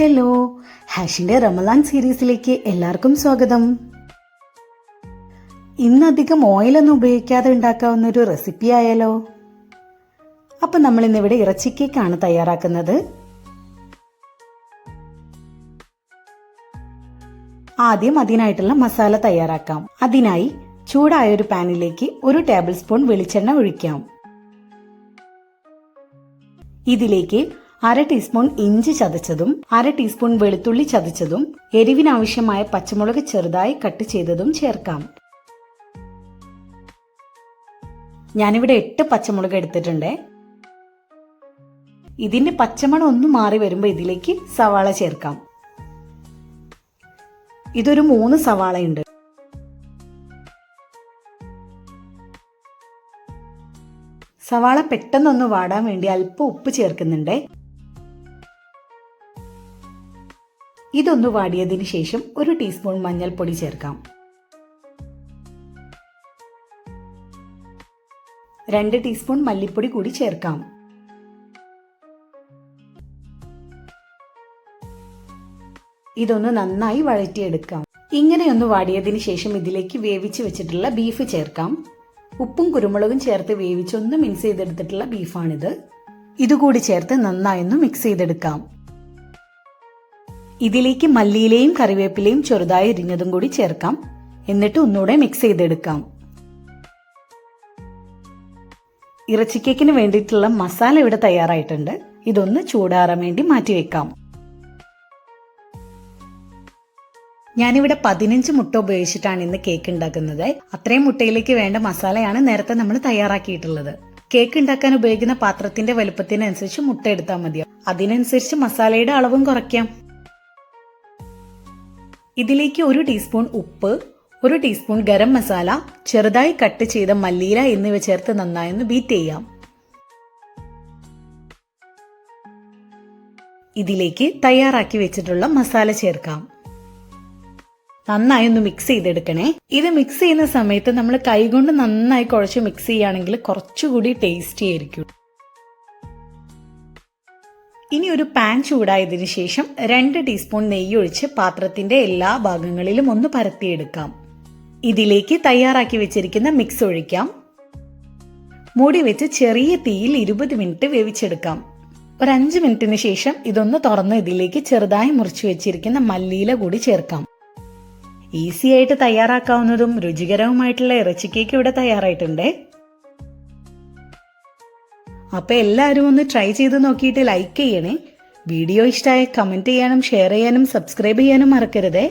Hello, ഹാഷിന്റെ റമലാൻ സീരീസിലേക്ക് എല്ലാവർക്കും സ്വാഗതം. ഇന്നധികം ഓയിലൊന്നും ഉപയോഗിക്കാതെ ഉണ്ടാക്കാവുന്ന ഒരു റെസിപ്പി ആയാലോ? അപ്പൊ നമ്മൾ ഇന്നിവിടെ ഇറച്ചി കേക്കാണ് തയ്യാറാക്കുന്നത്. ആദ്യം അതിനായിട്ടുള്ള മസാല തയ്യാറാക്കാം. അതിനായി ചൂടായ ഒരു പാനിലേക്ക് 1 ടേബിൾ സ്പൂൺ വെളിച്ചെണ്ണ ഒഴിക്കാം. ഇതിലേക്ക് 1/2 ടീസ്പൂൺ ഇഞ്ചി ചതച്ചതും 1/2 ടീസ്പൂൺ വെളുത്തുള്ളി ചതച്ചതും എരിവിനാവശ്യമായ പച്ചമുളക് ചെറുതായി കട്ട് ചെയ്തതും ചേർക്കാം. ഞാനിവിടെ 8 പച്ചമുളക് എടുത്തിട്ടുണ്ട്. ഇതിന്റെ പച്ചമണം ഒന്ന് മാറി വരുമ്പോൾ ഇതിലേക്ക് സവാള ചേർക്കാം. ഇതൊരു 3 സവാളയുണ്ട്. സവാള പെട്ടെന്നൊന്ന് വാടാൻ വേണ്ടി അല്പം ഉപ്പ് ചേർക്കുന്നുണ്ട്. ഇതൊന്ന് വാടിയതിനു ശേഷം 1 ടീസ്പൂൺ മഞ്ഞൾപ്പൊടി ചേർക്കാം. 2 ടീസ്പൂൺ മല്ലിപ്പൊടി കൂടി ചേർക്കാം. ഇതൊന്ന് നന്നായി വഴറ്റിയെടുക്കാം. ഇങ്ങനെയൊന്ന് വാടിയതിനു ശേഷം ഇതിലേക്ക് വേവിച്ച് വെച്ചിട്ടുള്ള ബീഫ് ചേർക്കാം. ഉപ്പും കുരുമുളകും ചേർത്ത് വേവിച്ചൊന്ന് മിക്സ് ചെയ്തെടുത്തിട്ടുള്ള ബീഫാണിത്. ഇതുകൂടി ചേർത്ത് നന്നായൊന്ന് മിക്സ് ചെയ്തെടുക്കാം. ഇതിലേക്ക് മല്ലിയിലയും കറിവേപ്പിലയും ചെറുതായി അരിഞ്ഞതും കൂടി ചേർക്കാം. എന്നിട്ട് ഒന്നുകൂടെ മിക്സ് ചെയ്തെടുക്കാം. ഇറച്ചിക്കേക്കിന് വേണ്ടിയിട്ടുള്ള മസാല ഇവിടെ തയ്യാറായിട്ടുണ്ട്. ഇതൊന്ന് ചൂടാറാൻ വേണ്ടി മാറ്റിവെക്കാം. ഞാനിവിടെ 15 മുട്ട ഉപയോഗിച്ചിട്ടാണ് ഇന്ന് കേക്ക് ഉണ്ടാക്കുന്നത്. അത്രയും മുട്ടയിലേക്ക് വേണ്ട മസാലയാണ് നേരത്തെ നമ്മൾ തയ്യാറാക്കിയിട്ടുള്ളത്. കേക്ക് ഉണ്ടാക്കാൻ ഉപയോഗിക്കുന്ന പാത്രത്തിന്റെ വലുപ്പത്തിനനുസരിച്ച് മുട്ട എടുത്താൽ മതി. അതിനനുസരിച്ച് മസാലയുടെ അളവും കുറയ്ക്കാം. ഇതിലേക്ക് 1 ടീസ്പൂൺ ഉപ്പ്, 1 ടീസ്പൂൺ ഗരം മസാല, ചെറുതായി കട്ട് ചെയ്ത മല്ലിയില എന്നിവ ചേർത്ത് നന്നായി ഒന്ന് ബീറ്റ് ചെയ്യാം. ഇതിലേക്ക് തയ്യാറാക്കി വെച്ചിട്ടുള്ള മസാല ചേർക്കാം. നന്നായി ഒന്ന് മിക്സ് ചെയ്തെടുക്കണേ. ഇത് മിക്സ് ചെയ്യുന്ന സമയത്ത് നമ്മൾ കൈകൊണ്ട് നന്നായി കുഴച്ച് മിക്സ് ചെയ്യുകയാണെങ്കിൽ കുറച്ചുകൂടി ടേസ്റ്റി ആയിരിക്കും. ഇനി ഒരു പാൻ ചൂടായതിനു ശേഷം 2 ടീസ്പൂൺ നെയ്യ് ഒഴിച്ച് പാത്രത്തിന്റെ എല്ലാ ഭാഗങ്ങളിലും ഒന്ന് പരത്തിയെടുക്കാം. ഇതിലേക്ക് തയ്യാറാക്കി വെച്ചിരിക്കുന്ന മിക്സ് ഒഴിക്കാം. മൂടി വെച്ച് ചെറിയ തീയിൽ 20 മിനിറ്റ് വേവിച്ചെടുക്കാം. ഒരു 5 മിനിറ്റിന് ശേഷം ഇതൊന്ന് തുറന്ന് ഇതിലേക്ക് ചെറുതായി മുറിച്ചു വെച്ചിരിക്കുന്ന മല്ലിയില കൂടി ചേർക്കാം. ഈസി ആയിട്ട് തയ്യാറാക്കാവുന്നതും രുചികരവുമായിട്ടുള്ള ഇറച്ചി കേക്ക് ഇവിടെ തയ്യാറായിട്ടുണ്ട്. അപ്പൊ എല്ലാവരും ഒന്ന് ട്രൈ ചെയ്ത് നോക്കിയിട്ട് ലൈക്ക് ചെയ്യണേ. വീഡിയോ ഇഷ്ടമായ കമന്റ് ചെയ്യാനും ഷെയർ ചെയ്യാനും സബ്സ്ക്രൈബ് ചെയ്യാനും മറക്കരുതേ.